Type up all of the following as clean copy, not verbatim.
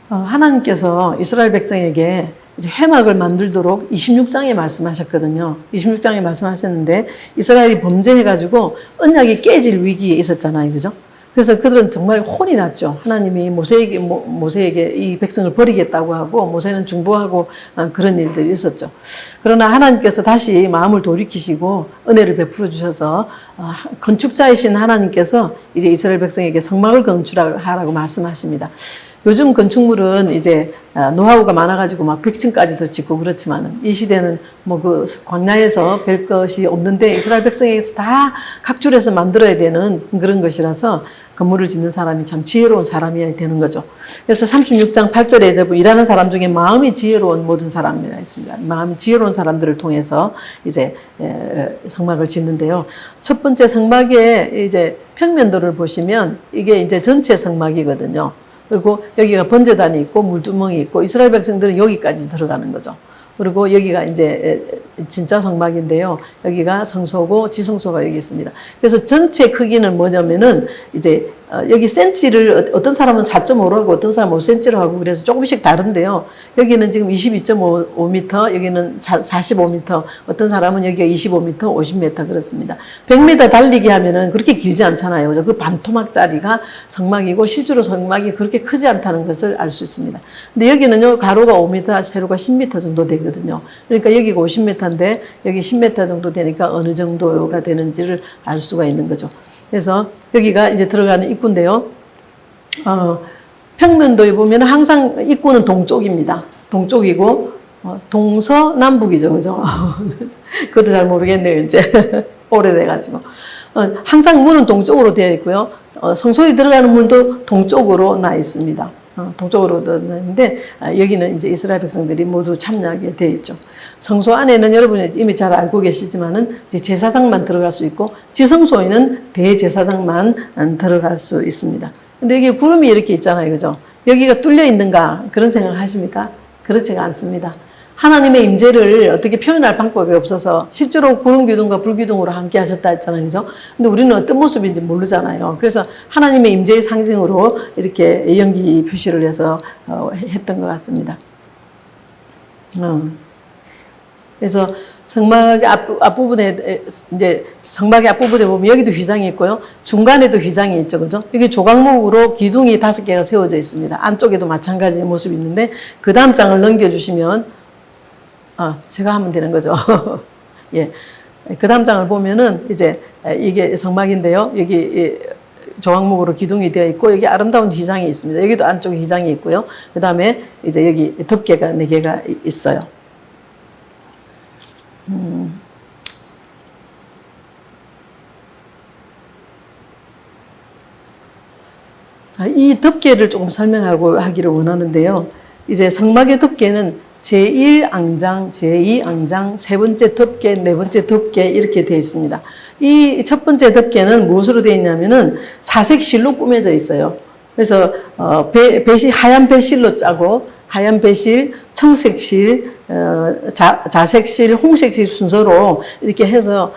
하나님께서 이스라엘 백성에게 이제 회막을 만들도록 26장에 말씀하셨거든요. 26장에 말씀하셨는데 이스라엘이 범죄해가지고 언약이 깨질 위기에 있었잖아요. 그죠? 그래서 그들은 정말 혼이 났죠. 하나님이 모세에게 이 백성을 버리겠다고 하고 모세는 중보하고 그런 일들이 있었죠. 그러나 하나님께서 다시 마음을 돌이키시고 은혜를 베풀어 주셔서 건축자이신 하나님께서 이제 이스라엘 백성에게 성막을 건축하라고 말씀하십니다. 요즘 건축물은 이제 노하우가 많아가지고 막 100층까지도 짓고 그렇지만 이 시대는 뭐 그 광야에서 별 것이 없는데 이스라엘 백성에게서 다 각줄해서 만들어야 되는 그런 것이라서 건물을 짓는 사람이 참 지혜로운 사람이어야 되는 거죠. 그래서 36장 8절에 이제 일하는 사람 중에 마음이 지혜로운 모든 사람이라 했습니다. 마음이 지혜로운 사람들을 통해서 이제 성막을 짓는데요. 첫 번째 성막의 이제 평면도를 보시면 이게 이제 전체 성막이거든요. 그리고 여기가 번제단이 있고 물두멍이 있고 이스라엘 백성들은 여기까지 들어가는 거죠. 그리고 여기가 이제 진짜 성막인데요. 여기가 성소고 지성소가 여기 있습니다. 그래서 전체 크기는 뭐냐면은 이제 여기 센치를 어떤 사람은 4.5로 하고 어떤 사람은 5cm로 하고 그래서 조금씩 다른데요. 여기는 지금 22.5m, 여기는 45m, 어떤 사람은 여기가 25m, 50m 그렇습니다. 100m 달리기 하면은 그렇게 길지 않잖아요. 그죠? 그 반토막짜리가 성막이고 실제로 성막이 그렇게 크지 않다는 것을 알 수 있습니다. 근데 여기는요, 가로가 5m, 세로가 10m 정도 되거든요. 그러니까 여기가 50m인데 여기 10m 정도 되니까 어느 정도가 되는지를 알 수가 있는 거죠. 그래서 여기가 이제 들어가는 입구인데요. 평면도에 보면 항상 입구는 동쪽입니다. 동쪽이고, 동서남북이죠. 그죠? 그것도 잘 모르겠네요, 이제. 오래돼가지고. 항상 문은 동쪽으로 되어 있고요. 성소에 들어가는 문도 동쪽으로 나 있습니다. 동쪽으로 되는데 여기는 이제 이스라엘 백성들이 모두 참여하게 되어 있죠. 성소 안에는 여러분이 이미 잘 알고 계시지만은 이제 제사장만 들어갈 수 있고 지성소에는 대제사장만 들어갈 수 있습니다. 근데 여기 구름이 이렇게 있잖아요, 그죠? 여기가 뚫려 있는가 그런 생각 하십니까? 그렇지가 않습니다. 하나님의 임재를 어떻게 표현할 방법이 없어서 실제로 구름 기둥과 불 기둥으로 함께 하셨다 했잖아요. 그죠? 근데 우리는 어떤 모습인지 모르잖아요. 그래서 하나님의 임재의 상징으로 이렇게 연기 표시를 해서 했던 것 같습니다. 그래서 성막의 앞부분에 이제 성막의 앞부분에 보면 여기도 휘장이 있고요. 중간에도 휘장이 있죠. 그죠? 여기 조각목으로 기둥이 5개가 세워져 있습니다. 안쪽에도 마찬가지의 모습이 있는데 그 다음 장을 넘겨주시면 제가 하면 되는 거죠. 예. 그 다음 장을 보면은 이제 이게 성막인데요. 여기 조각목으로 기둥이 되어 있고 여기 아름다운 휘장이 있습니다. 여기도 안쪽에 휘장이 있고요. 그 다음에 이제 여기 덮개가 4개가 있어요. 이 덮개를 조금 설명하고 하기를 원하는데요. 이제 성막의 덮개는 제1앙장, 제2앙장, 세 번째 덮개, 네 번째 덮개 이렇게 되어 있습니다. 이 첫 번째 덮개는 무엇으로 되어 있냐면은 사색 실로 꾸며져 있어요. 그래서 배실 하얀 배실로 짜고 하얀 배실, 청색 실, 자색 실, 홍색 실 순서로 이렇게 해서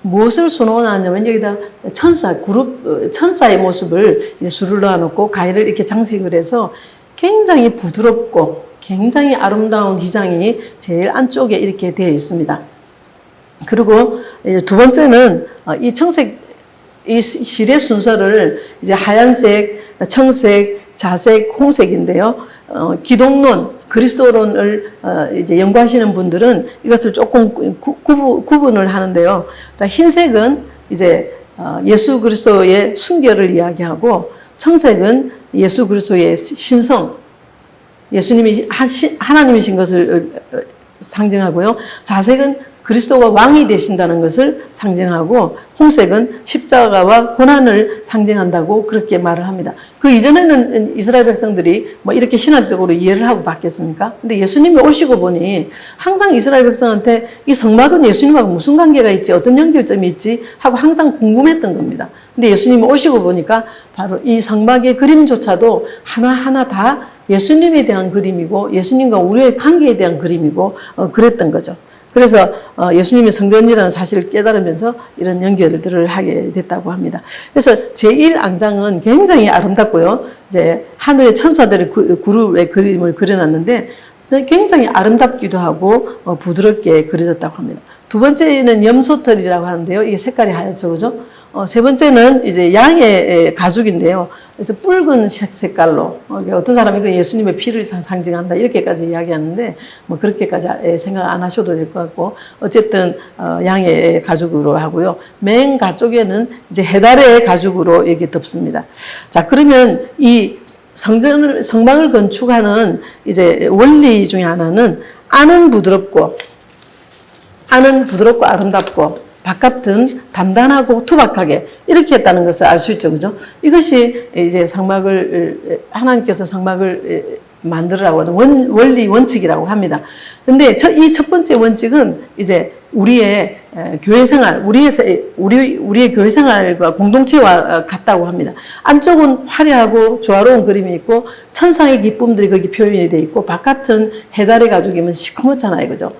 무엇을 수놓았냐면 여기다 천사의 모습을 이제 수를 넣어놓고 가위를 이렇게 장식을 해서 굉장히 부드럽고 굉장히 아름다운 휘장이 제일 안쪽에 이렇게 되어 있습니다. 그리고 두 번째는 이 청색, 이 실의 순서를 이제 하얀색, 청색, 자색, 홍색인데요. 기독론, 그리스도론을 이제 연구하시는 분들은 이것을 조금 구분을 하는데요. 자, 흰색은 이제 예수 그리스도의 순결을 이야기하고 청색은 예수 그리스도의 신성, 예수님이 하나님이신 것을 상징하고요. 자색은 그리스도가 왕이 되신다는 것을 상징하고 홍색은 십자가와 고난을 상징한다고 그렇게 말을 합니다. 그 이전에는 이스라엘 백성들이 뭐 이렇게 신학적으로 이해를 하고 바뀌었습니까? 근데 예수님이 오시고 보니 항상 이스라엘 백성한테 이 성막은 예수님하고 무슨 관계가 있지, 어떤 연결점이 있지 하고 항상 궁금했던 겁니다. 근데 예수님이 오시고 보니까 바로 이 성막의 그림조차도 하나하나 다 예수님에 대한 그림이고 예수님과 우리의 관계에 대한 그림이고 그랬던 거죠. 그래서 예수님이 성전이라는 사실을 깨달으면서 이런 연결들을 하게 됐다고 합니다. 그래서 제1앙장은 굉장히 아름답고요. 이제 하늘의 천사들의 그룹의 그림을 그려놨는데 굉장히 아름답기도 하고 부드럽게 그려졌다고 합니다. 두 번째는 염소털이라고 하는데요. 이게 색깔이 하얗죠, 그죠? 세 번째는 이제 양의 가죽인데요. 그래서 붉은 색깔로, 어떤 사람이 그 예수님의 피를 상징한다, 이렇게까지 이야기하는데, 뭐 그렇게까지 생각 안 하셔도 될 것 같고, 어쨌든, 양의 가죽으로 하고요. 맨 가쪽에는 이제 해달의 가죽으로 이렇게 덮습니다. 자, 그러면 이 성방을 건축하는 이제 원리 중에 하나는 안은 부드럽고 아름답고 바깥은 단단하고 투박하게 이렇게 했다는 것을 알 수 있죠, 그죠? 이것이 이제 하나님께서 성막을 만들으라고 하는 원리 원칙이라고 합니다. 근데 이 첫 번째 원칙은 이제 우리의 교회 생활, 우리의 교회 생활과 공동체와 같다고 합니다. 안쪽은 화려하고 조화로운 그림이 있고 천상의 기쁨들이 거기 표현이 되어 있고 바깥은 해달의 가죽이면 시커멓잖아요, 그죠?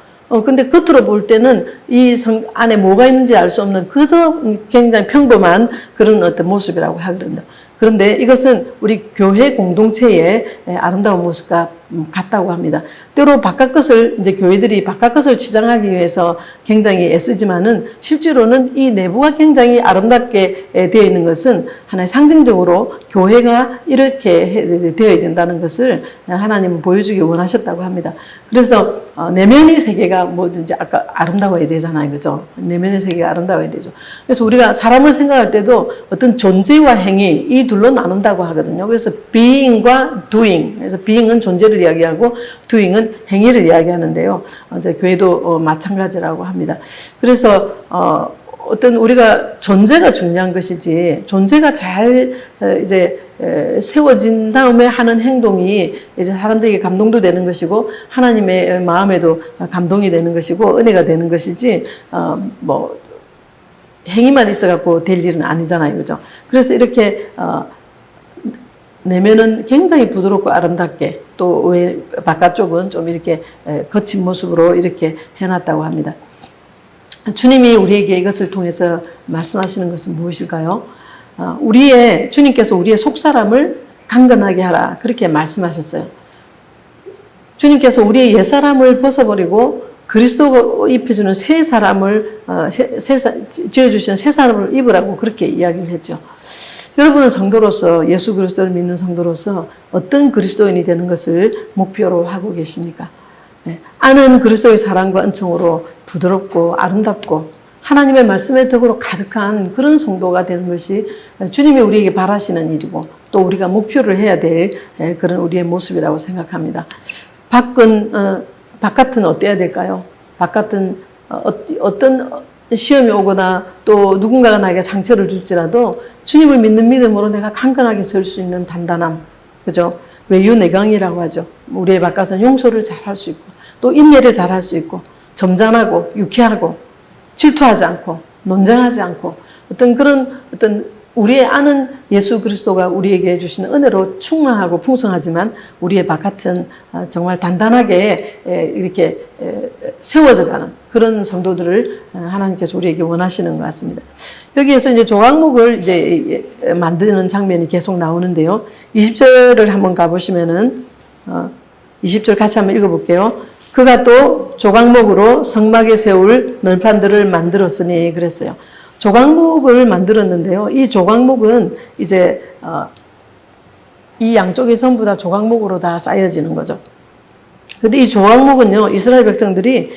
근데 겉으로 볼 때는 이 성 안에 뭐가 있는지 알 수 없는 그저 굉장히 평범한 그런 어떤 모습이라고 하거든요. 그런데 이것은 우리 교회 공동체의 아름다운 모습과 같다고 합니다. 때로 이제 교회들이 바깥 것을 치장하기 위해서 굉장히 애쓰지만은 실제로는 이 내부가 굉장히 아름답게 되어 있는 것은 하나의 상징적으로 교회가 이렇게 되어야 된다는 것을 하나님은 보여주기 원하셨다고 합니다. 그래서 내면의 세계가 뭐든지 아까 아름다워야 되잖아요. 그죠? 내면의 세계가 아름다워야 되죠. 그래서 우리가 사람을 생각할 때도 어떤 존재와 행위, 이 둘로 나눈다고 하거든요. 그래서 being과 doing. 그래서 being은 존재를 이야기하고 doing은 행위를 이야기하는데요. 이제 교회도 마찬가지라고 합니다. 그래서 어떤 우리가 존재가 중요한 것이지 존재가 잘 이제 세워진 다음에 하는 행동이 이제 사람들에게 감동도 되는 것이고 하나님의 마음에도 감동이 되는 것이고 은혜가 되는 것이지 뭐 행위만 있어갖고 될 일은 아니잖아요, 그죠? 그래서 이렇게 내면은 굉장히 부드럽고 아름답게 또 왜 바깥쪽은 좀 이렇게 거친 모습으로 이렇게 해놨다고 합니다. 주님이 우리에게 이것을 통해서 말씀하시는 것은 무엇일까요? 주님께서 우리의 속사람을 강건하게 하라, 그렇게 말씀하셨어요. 주님께서 우리의 옛사람을 벗어버리고 그리스도가 입혀주는 새 사람을 지어주시는 새 사람을 입으라고 그렇게 이야기를 했죠. 여러분은 성도로서, 예수 그리스도를 믿는 성도로서 어떤 그리스도인이 되는 것을 목표로 하고 계십니까? 안은 그리스도의 사랑과 은총으로 부드럽고 아름답고 하나님의 말씀의 덕으로 가득한 그런 성도가 되는 것이 주님이 우리에게 바라시는 일이고 또 우리가 목표를 해야 될 그런 우리의 모습이라고 생각합니다. 바깥은 어때야 될까요? 바깥은 어떤 시험이 오거나 또 누군가가 나에게 상처를 줄지라도 주님을 믿는 믿음으로 내가 강건하게 설 수 있는 단단함, 그죠? 외유내강이라고 하죠. 우리의 바깥은 용서를 잘 할 수 있고 또 인내를 잘 할 수 있고 점잖하고 유쾌하고 질투하지 않고 논쟁하지 않고 어떤 우리의 안은 예수 그리스도가 우리에게 주시는 은혜로 충만하고 풍성하지만 우리의 바깥은 정말 단단하게 이렇게 세워져가는 그런 성도들을 하나님께서 우리에게 원하시는 것 같습니다. 여기에서 이제 조각목을 이제 만드는 장면이 계속 나오는데요. 20절을 한번 가보시면은 20절 같이 한번 읽어볼게요. 그가 또 조각목으로 성막에 세울 널판들을 만들었으니 그랬어요. 조각목을 만들었는데요. 이 조각목은 이제 이 양쪽이 전부 다 조각목으로 다 쌓여지는 거죠. 근데 이 조각목은요, 이스라엘 백성들이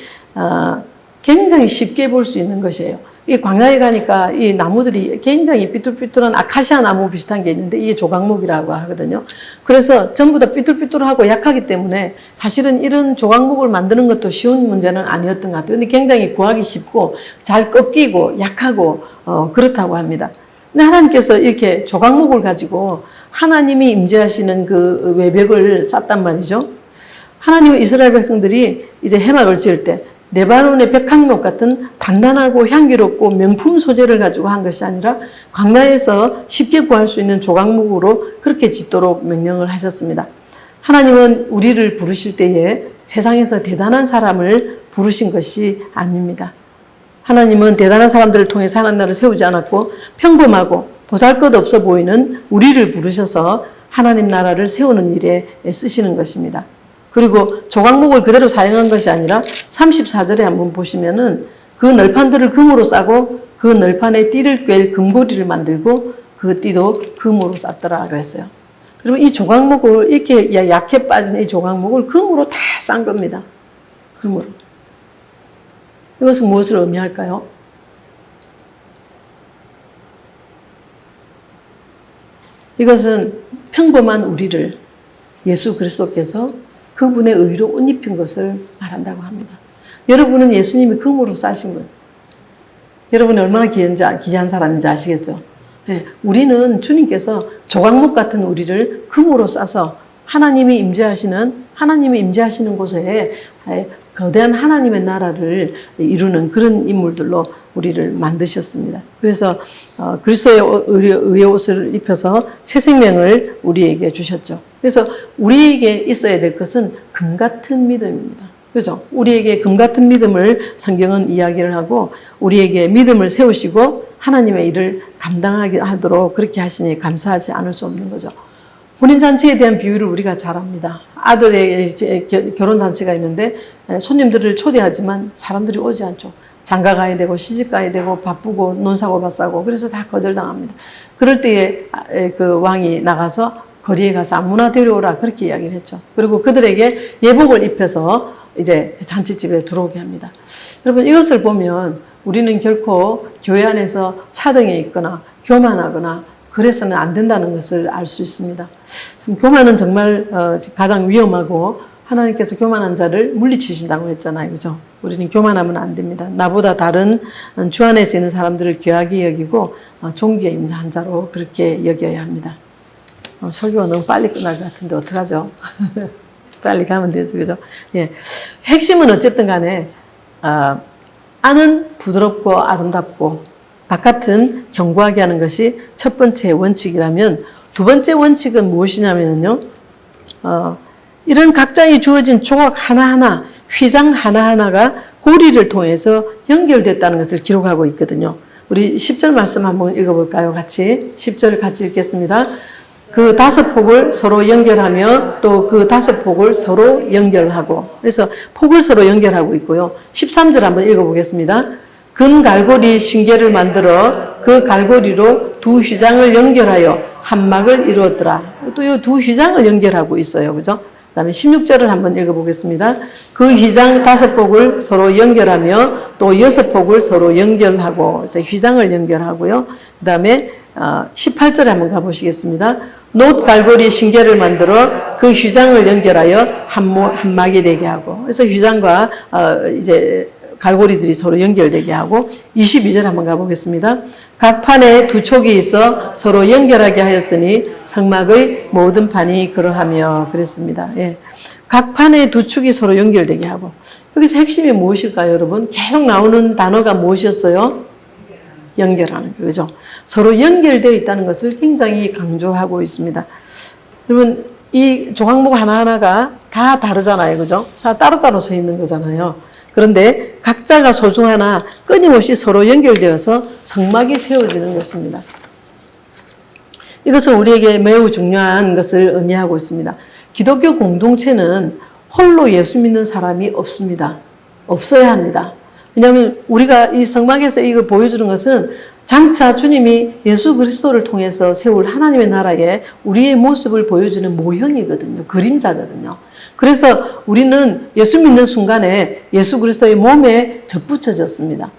굉장히 쉽게 볼 수 있는 것이에요. 이 광야에 가니까 이 나무들이 굉장히 삐뚤삐뚤한 아카시아 나무 비슷한 게 있는데 이게 조각목이라고 하거든요. 그래서 전부 다 삐뚤삐뚤하고 약하기 때문에 사실은 이런 조각목을 만드는 것도 쉬운 문제는 아니었던 것 같아요. 근데 굉장히 구하기 쉽고 잘 꺾이고 약하고 그렇다고 합니다. 근데 하나님께서 이렇게 조각목을 가지고 하나님이 임재하시는 그 외벽을 쌓단 말이죠. 하나님은 이스라엘 백성들이 이제 해막을 지을 때 레바논의 백향목 같은 단단하고 향기롭고 명품 소재를 가지고 한 것이 아니라 광야에서 쉽게 구할 수 있는 조각목으로 그렇게 짓도록 명령을 하셨습니다. 하나님은 우리를 부르실 때에 세상에서 대단한 사람을 부르신 것이 아닙니다. 하나님은 대단한 사람들을 통해서 하나님 나라를 세우지 않았고 평범하고 보잘것없어 보이는 우리를 부르셔서 하나님 나라를 세우는 일에 쓰시는 것입니다. 그리고 조각목을 그대로 사용한 것이 아니라 34절에 한번 보시면은 그 널판들을 금으로 싸고 그 널판에 띠를 꿰 금고리를 만들고 그 띠도 금으로 쌌더라 그랬어요. 그리고 이 조각목을 이렇게 약해 빠진 이 조각목을 금으로 다 싼 겁니다. 금으로. 이것은 무엇을 의미할까요? 이것은 평범한 우리를 예수 그리스도께서 그분의 의로 옷 입힌 것을 말한다고 합니다. 여러분은 예수님이 금으로 싸신 거예요. 여러분이 얼마나 귀한 사람인지 아시겠죠? 네, 우리는 주님께서 조각목 같은 우리를 금으로 싸서 하나님이 임재하시는 곳에 거대한 하나님의 나라를 이루는 그런 인물들로 우리를 만드셨습니다. 그래서 그리스도의 의의 옷을 입혀서 새 생명을 우리에게 주셨죠. 그래서 우리에게 있어야 될 것은 금 같은 믿음입니다. 그죠? 우리에게 금 같은 믿음을 성경은 이야기를 하고 우리에게 믿음을 세우시고 하나님의 일을 감당하게 하도록 그렇게 하시니 감사하지 않을 수 없는 거죠. 혼인잔치에 대한 비유를 우리가 잘 압니다. 아들의 결혼잔치가 있는데 손님들을 초대하지만 사람들이 오지 않죠. 장가 가야 되고 시집 가야 되고 바쁘고 논사고 밭사고 그래서 다 거절당합니다. 그럴 때에 그 왕이 나가서 거리에 가서 아무나 데려오라 그렇게 이야기를 했죠. 그리고 그들에게 예복을 입혀서 이제 잔치집에 들어오게 합니다. 여러분 이것을 보면 우리는 결코 교회 안에서 차등에 있거나 교만하거나 그래서는 안 된다는 것을 알 수 있습니다. 참 교만은 정말 가장 위험하고 하나님께서 교만한 자를 물리치신다고 했잖아요. 그죠? 우리는 교만하면 안 됩니다. 나보다 다른 주 안에서 있는 사람들을 귀하게 여기고 존귀에 임자한 자로 그렇게 여겨야 합니다. 설교가 너무 빨리 끝날 것 같은데 어떡하죠? 빨리 가면 되죠. 그죠? 예. 핵심은 어쨌든 간에 안은 부드럽고 아름답고 바깥은 견고하게 하는 것이 첫 번째 원칙이라면 두 번째 원칙은 무엇이냐면요. 이런 각자에 주어진 조각 하나하나, 휘장 하나하나가 고리를 통해서 연결됐다는 것을 기록하고 있거든요. 우리 10절 말씀 한번 읽어볼까요? 같이. 10절을 같이 읽겠습니다. 그 5폭을 서로 연결하며 또 그 5폭을 서로 연결하고 그래서 폭을 서로 연결하고 있고요. 13절 한번 읽어보겠습니다. 금 갈고리 신계를 만들어 그 갈고리로 두 휘장을 연결하여 한 막을 이루었더라. 또 이 두 휘장을 연결하고 있어요. 그죠? 그 다음에 16절을 한번 읽어보겠습니다. 그 휘장 5폭을 서로 연결하며 또 6폭을 서로 연결하고 휘장을 연결하고요. 그 다음에 18절에 한번 가보시겠습니다. 놋 갈고리 신계를 만들어 그 휘장을 연결하여 한 막이 되게 하고 그래서 휘장과 이제 갈고리들이 서로 연결되게 하고 22절 한번 가보겠습니다. 각 판에 두 촉이 있어 서로 연결하게 하였으니 성막의 모든 판이 그러하며 그랬습니다. 예. 각 판에 두 축이 서로 연결되게 하고 여기서 핵심이 무엇일까요, 여러분? 계속 나오는 단어가 무엇이었어요? 연결하는 거죠. 서로 연결되어 있다는 것을 굉장히 강조하고 있습니다. 여러분 이 조각목 하나하나가 다 다르잖아요. 그죠? 다 따로따로 서 있는 거잖아요. 그런데 각자가 소중하나 끊임없이 서로 연결되어서 성막이 세워지는 것입니다. 이것은 우리에게 매우 중요한 것을 의미하고 있습니다. 기독교 공동체는 홀로 예수 믿는 사람이 없습니다. 없어야 합니다. 왜냐하면 우리가 이 성막에서 이걸 보여주는 것은 장차 주님이 예수 그리스도를 통해서 세울 하나님의 나라에 우리의 모습을 보여주는 모형이거든요. 그림자거든요. 그래서 우리는 예수 믿는 순간에 예수 그리스도의 몸에 접붙여졌습니다.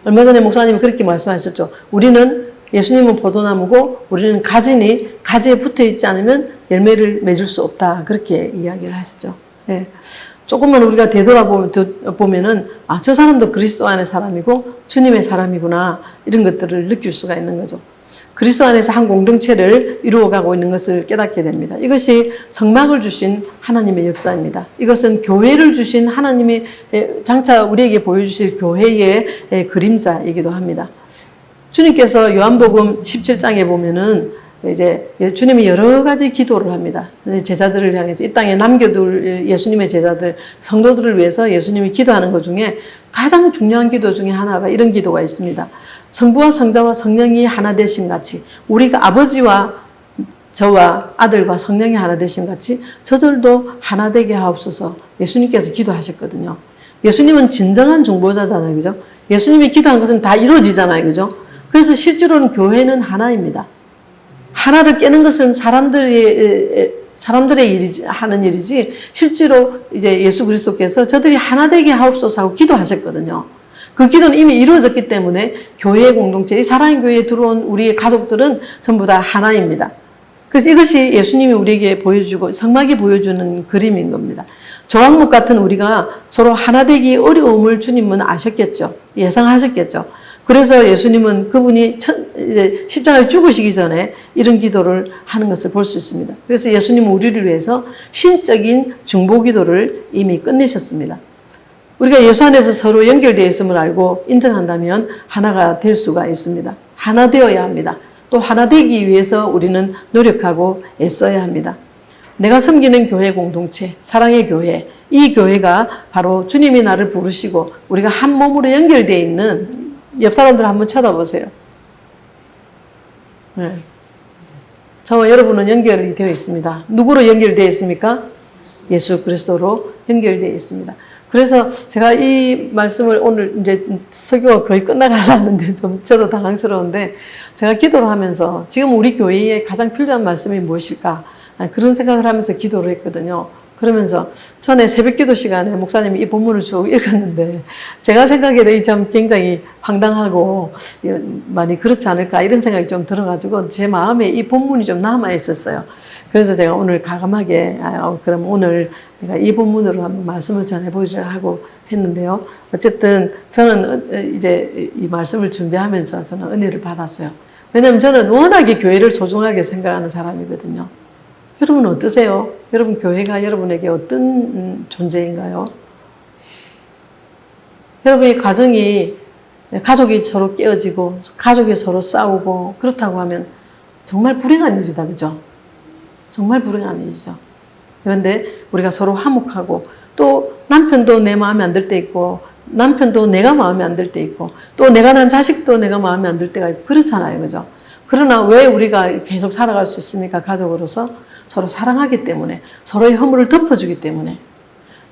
얼마 전에 목사님이 그렇게 말씀하셨죠. 우리는 예수님은 포도나무고 우리는 가지니 가지에 붙어 있지 않으면 열매를 맺을 수 없다. 그렇게 이야기를 하셨죠. 예. 조금만 우리가 되돌아보면은 저 사람도 그리스도 안의 사람이고 주님의 사람이구나 이런 것들을 느낄 수가 있는 거죠. 그리스도 안에서 한 공동체를 이루어가고 있는 것을 깨닫게 됩니다. 이것이 성막을 주신 하나님의 역사입니다. 이것은 교회를 주신 하나님이 장차 우리에게 보여주실 교회의 그림자이기도 합니다. 주님께서 요한복음 17장에 보면은 이제 주님이 여러 가지 기도를 합니다. 제자들을 향해서 이 땅에 남겨둘 예수님의 제자들, 성도들을 위해서 예수님이 기도하는 것 중에 가장 중요한 기도 중에 하나가 이런 기도가 있습니다. 성부와 성자와 성령이 하나 되심 같이 우리가 아버지와 저와 아들과 성령이 하나 되심 같이 저들도 하나 되게 하옵소서. 예수님께서 기도하셨거든요. 예수님은 진정한 중보자잖아요. 그죠? 예수님이 기도한 것은 다 이루어지잖아요. 그죠? 그래서 실제로는 교회는 하나입니다. 하나를 깨는 것은 사람들의 일이지, 하는 일이지, 실제로 이제 예수 그리스도께서 저들이 하나 되게 하옵소서 하고 기도하셨거든요. 그 기도는 이미 이루어졌기 때문에 교회의 공동체, 이 사랑의 교회에 들어온 우리의 가족들은 전부 다 하나입니다. 그래서 이것이 예수님이 우리에게 보여주고 성막이 보여주는 그림인 겁니다. 조항목 같은 우리가 서로 하나 되기 어려움을 주님은 아셨겠죠. 예상하셨겠죠. 그래서 예수님은 그분이 이제 십자가에 죽으시기 전에 이런 기도를 하는 것을 볼 수 있습니다. 그래서 예수님은 우리를 위해서 신적인 중보 기도를 이미 끝내셨습니다. 우리가 예수 안에서 서로 연결되어 있음을 알고 인정한다면 하나가 될 수가 있습니다. 하나 되어야 합니다. 또 하나 되기 위해서 우리는 노력하고 애써야 합니다. 내가 섬기는 교회 공동체, 사랑의 교회, 이 교회가 바로 주님이 나를 부르시고 우리가 한 몸으로 연결되어 있는 옆 사람들 한번 쳐다보세요. 네. 저와 여러분은 연결이 되어 있습니다. 누구로 연결되어 있습니까? 예수 그리스도로 연결되어 있습니다. 그래서 제가 이 말씀을 오늘 이제 설교가 거의 끝나가려는데 좀 저도 당황스러운데 제가 기도를 하면서 지금 우리 교회에 가장 필요한 말씀이 무엇일까? 그런 생각을 하면서 기도를 했거든요. 그러면서 전에 새벽 기도 시간에 목사님이 이 본문을 쭉 읽었는데 제가 생각에도 이 점 굉장히 황당하고 많이 그렇지 않을까 이런 생각이 좀 들어가지고 제 마음에 이 본문이 좀 남아 있었어요. 그래서 제가 오늘 가감하게 그럼 오늘 내가 이 본문으로 한번 말씀을 전해보리라 하고 했는데요. 어쨌든 저는 이제 이 말씀을 준비하면서 저는 은혜를 받았어요. 왜냐하면 저는 워낙에 교회를 소중하게 생각하는 사람이거든요. 여러분 어떠세요? 여러분 교회가 여러분에게 어떤 존재인가요? 여러분의 가족이 서로 깨어지고 가족이 서로 싸우고 그렇다고 하면 정말 불행한 일이다. 그죠? 정말 불행한 일이죠. 그런데 우리가 서로 화목하고 또 남편도 내 마음에 안 들 때 있고 남편도 내가 마음에 안 들 때 있고 또 내가 난 자식도 내가 마음에 안 들 때가 있고 그렇잖아요. 그죠? 그러나 왜 우리가 계속 살아갈 수 있습니까? 가족으로서 서로 사랑하기 때문에 서로의 허물을 덮어주기 때문에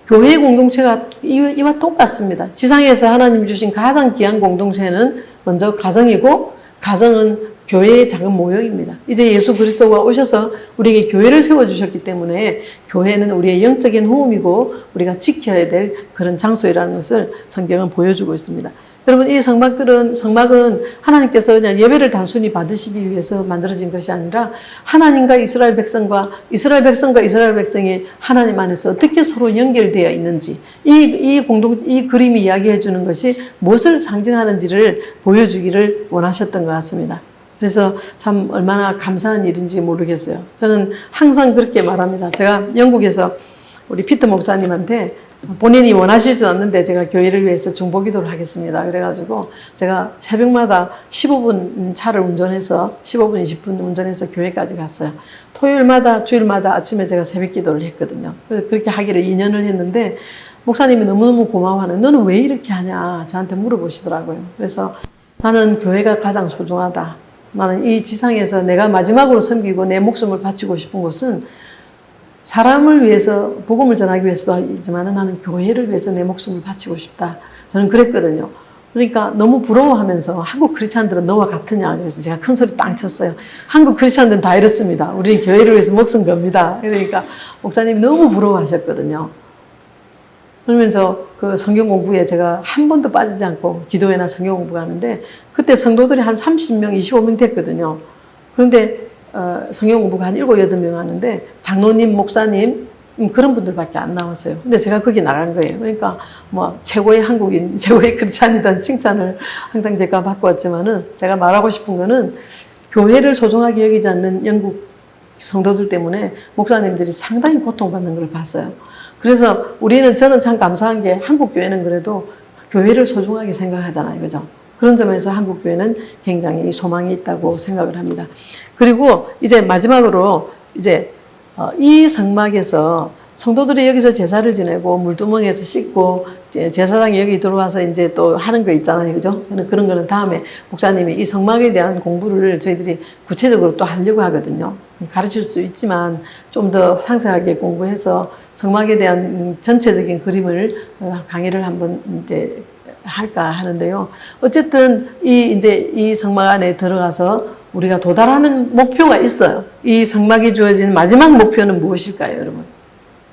교회의 공동체가 이와 똑같습니다. 지상에서 하나님 주신 가장 귀한 공동체는 먼저 가정이고 가정은 교회의 작은 모형입니다. 이제 예수 그리스도가 오셔서 우리에게 교회를 세워주셨기 때문에 교회는 우리의 영적인 호흡이고 우리가 지켜야 될 그런 장소이라는 것을 성경은 보여주고 있습니다. 여러분 이 성막은 하나님께서 그냥 예배를 단순히 받으시기 위해서 만들어진 것이 아니라 하나님과 이스라엘 백성과 이스라엘 백성이 하나님 안에서 어떻게 서로 연결되어 있는지 이 그림이 이야기해 주는 것이 무엇을 상징하는지를 보여주기를 원하셨던 것 같습니다. 그래서 참 얼마나 감사한 일인지 모르겠어요. 저는 항상 그렇게 말합니다. 제가 영국에서 우리 피터 목사님한테 본인이 원하시지도 않는데 제가 교회를 위해서 중보기도를 하겠습니다. 그래가지고 제가 새벽마다 15분 차를 운전해서 15분, 20분 운전해서 교회까지 갔어요. 토요일마다, 주일마다 아침에 제가 새벽기도를 했거든요. 그래서 그렇게 하기를 2년을 했는데 목사님이 너무너무 고마워하는 너는 왜 이렇게 하냐 저한테 물어보시더라고요. 그래서 나는 교회가 가장 소중하다. 나는 이 지상에서 내가 마지막으로 섬기고 내 목숨을 바치고 싶은 것은 사람을 위해서 복음을 전하기 위해서도 하지만 나는 교회를 위해서 내 목숨을 바치고 싶다. 저는 그랬거든요. 그러니까 너무 부러워하면서 한국 크리스찬들은 너와 같으냐 그래서 제가 큰 소리 땅 쳤어요. 한국 크리스찬들은 다 이렇습니다. 우리는 교회를 위해서 목숨 겁니다. 그러니까 목사님이 너무 부러워하셨거든요. 그러면서 그 성경 공부에 제가 한 번도 빠지지 않고 기도회나 성경 공부가 하는데 그때 성도들이 한 30명, 25명 됐거든요. 그런데 성경 공부가 한 7, 8명 하는데 장로님, 목사님 그런 분들밖에 안 나왔어요. 근데 제가 거기 나간 거예요. 그러니까 뭐 최고의 한국인, 최고의 크리스찬이라는 칭찬을 항상 제가 받고 왔지만은 제가 말하고 싶은 거는 교회를 소중하게 여기지 않는 영국 성도들 때문에 목사님들이 상당히 고통받는 걸 봤어요. 그래서 저는 참 감사한 게 한국 교회는 그래도 교회를 소중하게 생각하잖아요. 그죠? 그런 점에서 한국교회는 굉장히 소망이 있다고 생각을 합니다. 그리고 이제 마지막으로 이제 이 성막에서 성도들이 여기서 제사를 지내고 물두멍에서 씻고 제사장이 여기 들어와서 이제 또 하는 거 있잖아요. 그죠? 그런 거는 다음에 목사님이 이 성막에 대한 공부를 저희들이 구체적으로 또 하려고 하거든요. 가르칠 수 있지만 좀 더 상세하게 공부해서 성막에 대한 전체적인 그림을 강의를 한번 이제 할까 하는데요. 어쨌든 이 성막 안에 들어가서 우리가 도달하는 목표가 있어요. 이 성막이 주어진 마지막 목표는 무엇일까요, 여러분?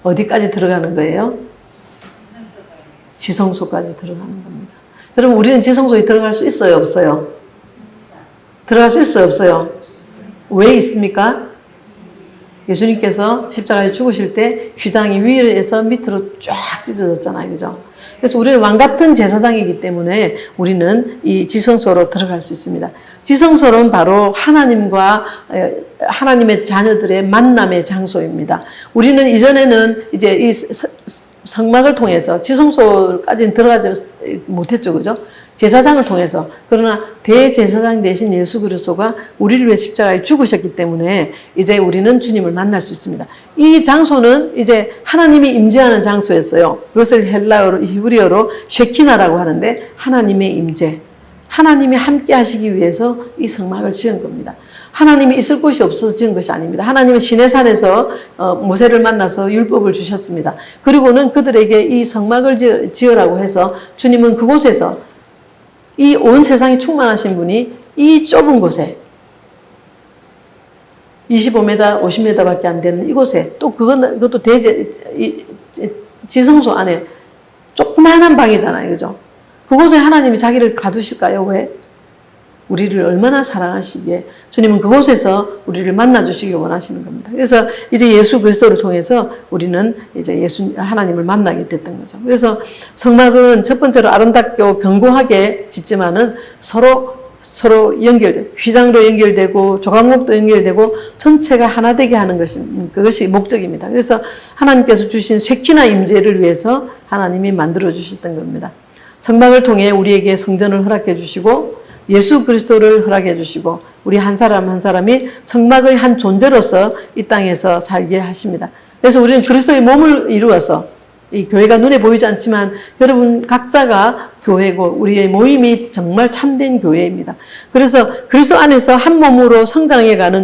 어디까지 들어가는 거예요? 지성소까지 들어가는 겁니다. 여러분, 우리는 지성소에 들어갈 수 있어요, 없어요? 들어갈 수 있어요, 없어요? 왜 있습니까? 예수님께서 십자가에 죽으실 때 휘장이 위에서 밑으로 쫙 찢어졌잖아요, 그죠? 그래서 우리는 왕같은 제사장이기 때문에 우리는 이 지성소로 들어갈 수 있습니다. 지성소는 바로 하나님과 하나님의 자녀들의 만남의 장소입니다. 우리는 이전에는 이제 이 성막을 통해서 지성소까지는 들어가지 못했죠, 그죠? 제사장을 통해서. 그러나 대제사장 대신 예수 그리스도가 우리를 위해 십자가에 죽으셨기 때문에 이제 우리는 주님을 만날 수 있습니다. 이 장소는 이제 하나님이 임재하는 장소였어요. 그것을 헬라어로, 히브리어로 쉐키나라고 하는데 하나님의 임재. 하나님이 함께 하시기 위해서 이 성막을 지은 겁니다. 하나님이 있을 곳이 없어서 지은 것이 아닙니다. 하나님은 시내산에서 모세를 만나서 율법을 주셨습니다. 그리고는 그들에게 이 성막을 지으라고 해서 주님은 그곳에서 이 온 세상이 충만하신 분이 이 좁은 곳에 25m, 50m밖에 안 되는 이곳에 또 그것도 지성소 안에 조그마한 방이잖아요. 그죠? 그곳에 하나님이 자기를 가두실까요? 왜? 우리를 얼마나 사랑하시기에 주님은 그곳에서 우리를 만나주시기 원하시는 겁니다. 그래서 이제 예수 그리스도를 통해서 우리는 이제 하나님을 만나게 됐던 거죠. 그래서 성막은 첫 번째로 아름답고 견고하게 짓지만은 서로 휘장도 연결되고 조각목도 연결되고 전체가 하나 되게 하는 그것이 목적입니다. 그래서 하나님께서 주신 쉐키나 임재를 위해서 하나님이 만들어 주셨던 겁니다. 성막을 통해 우리에게 성전을 허락해 주시고 예수 그리스도를 허락해 주시고 우리 한 사람 한 사람이 성막의 한 존재로서 이 땅에서 살게 하십니다. 그래서 우리는 그리스도의 몸을 이루어서 이 교회가 눈에 보이지 않지만 여러분 각자가 교회고 우리의 모임이 정말 참된 교회입니다. 그래서 그리스도 안에서 한 몸으로 성장해가는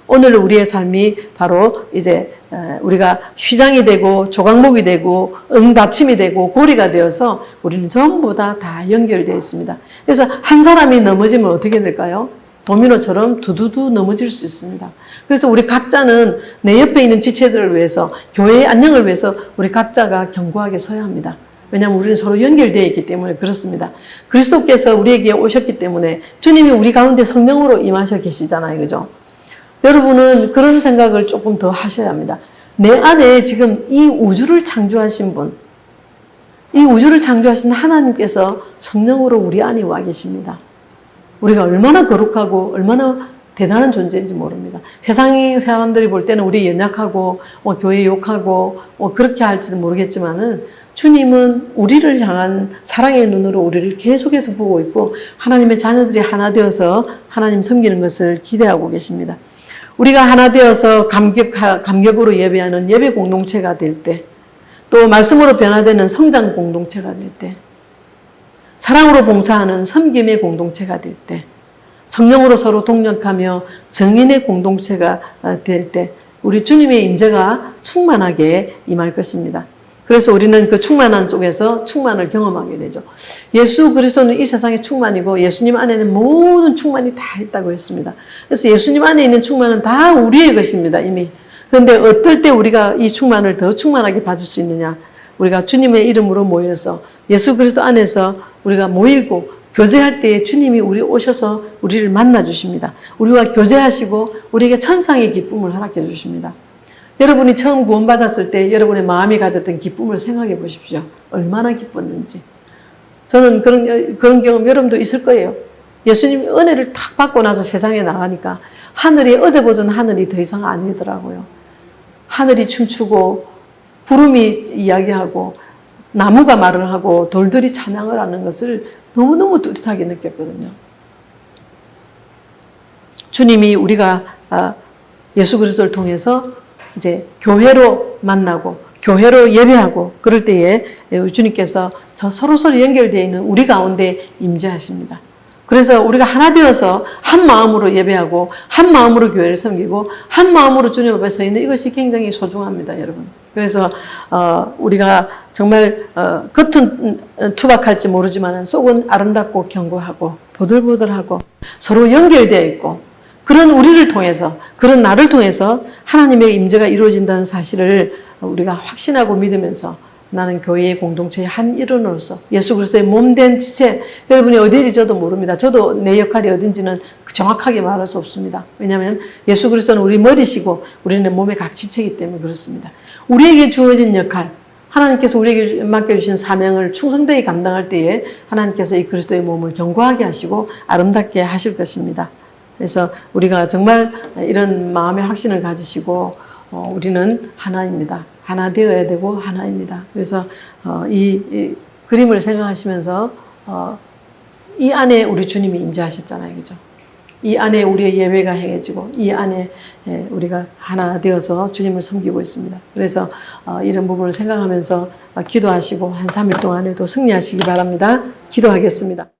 오늘 우리의 삶이 바로 이제 우리가 휘장이 되고 조각목이 되고 응받침이 되고 고리가 되어서 우리는 전부 다 연결되어 있습니다. 그래서 한 사람이 넘어지면 어떻게 될까요? 도미노처럼 두두두 넘어질 수 있습니다. 그래서 우리 각자는 내 옆에 있는 지체들을 위해서 교회의 안녕을 위해서 우리 각자가 견고하게 서야 합니다. 왜냐하면 우리는 서로 연결되어 있기 때문에 그렇습니다. 그리스도께서 우리에게 오셨기 때문에 주님이 우리 가운데 성령으로 임하셔 계시잖아요. 그죠? 여러분은 그런 생각을 조금 더 하셔야 합니다. 내 안에 지금 이 우주를 창조하신 분, 이 우주를 창조하신 하나님께서 성령으로 우리 안에 와 계십니다. 우리가 얼마나 거룩하고 얼마나 대단한 존재인지 모릅니다. 세상의 사람들이 볼 때는 우리 연약하고 교회 욕하고 그렇게 할지도 모르겠지만은 주님은 우리를 향한 사랑의 눈으로 우리를 계속해서 보고 있고 하나님의 자녀들이 하나 되어서 하나님 섬기는 것을 기대하고 계십니다. 우리가 하나 되어서 감격으로 예배하는 예배 공동체가 될 때, 또 말씀으로 변화되는 성장 공동체가 될 때, 사랑으로 봉사하는 섬김의 공동체가 될 때, 성령으로 서로 동력하며 정인의 공동체가 될 때 우리 주님의 임재가 충만하게 임할 것입니다. 그래서 우리는 그 충만한 속에서 충만을 경험하게 되죠. 예수 그리스도는 이 세상의 충만이고 예수님 안에는 모든 충만이 다 있다고 했습니다. 그래서 예수님 안에 있는 충만은 다 우리의 것입니다, 이미. 그런데 어떨 때 우리가 이 충만을 더 충만하게 받을 수 있느냐? 우리가 주님의 이름으로 모여서 예수 그리스도 안에서 우리가 모이고 교제할 때에 주님이 우리 오셔서 우리를 만나 주십니다. 우리와 교제하시고 우리에게 천상의 기쁨을 허락해 주십니다. 여러분이 처음 구원받았을 때 여러분의 마음이 가졌던 기쁨을 생각해 보십시오. 얼마나 기뻤는지. 저는 그런 경험 여러분도 있을 거예요. 예수님이 은혜를 탁 받고 나서 세상에 나가니까 하늘이 어제 보던 하늘이 더 이상 아니더라고요. 하늘이 춤추고 구름이 이야기하고 나무가 말을 하고 돌들이 찬양을 하는 것을 너무너무 뚜렷하게 느꼈거든요. 주님이 우리가 예수 그리스도를 통해서 이제 교회로 만나고 교회로 예배하고 그럴 때에 주님께서 저 서로서로 연결되어 있는 우리 가운데 임재하십니다. 그래서 우리가 하나 되어서 한 마음으로 예배하고 한 마음으로 교회를 섬기고 한 마음으로 주님 앞에 서 있는 이것이 굉장히 소중합니다, 여러분. 그래서 우리가 정말 겉은 투박할지 모르지만 속은 아름답고 견고하고 보들보들하고 서로 연결되어 있고 그런 우리를 통해서 그런 나를 통해서 하나님의 임재가 이루어진다는 사실을 우리가 확신하고 믿으면서 나는 교회의 공동체의 한 일원으로서 예수 그리스도의 몸된 지체, 여러분이 어디인지 저도 모릅니다. 저도 내 역할이 어딘지는 정확하게 말할 수 없습니다. 왜냐하면 예수 그리스도는 우리 머리시고 우리는 몸의 각 지체이기 때문에 그렇습니다. 우리에게 주어진 역할, 하나님께서 우리에게 맡겨주신 사명을 충성되게 감당할 때에 하나님께서 이 그리스도의 몸을 견고하게 하시고 아름답게 하실 것입니다. 그래서 우리가 정말 이런 마음의 확신을 가지시고 우리는 하나입니다. 하나 되어야 되고 하나입니다. 그래서 이 그림을 생각하시면서 이 안에 우리 주님이 임재하셨잖아요. 그죠? 이 안에 우리의 예배가 행해지고 이 안에 우리가 하나 되어서 주님을 섬기고 있습니다. 그래서 이런 부분을 생각하면서 기도하시고 한 3일 동안에도 승리하시기 바랍니다. 기도하겠습니다.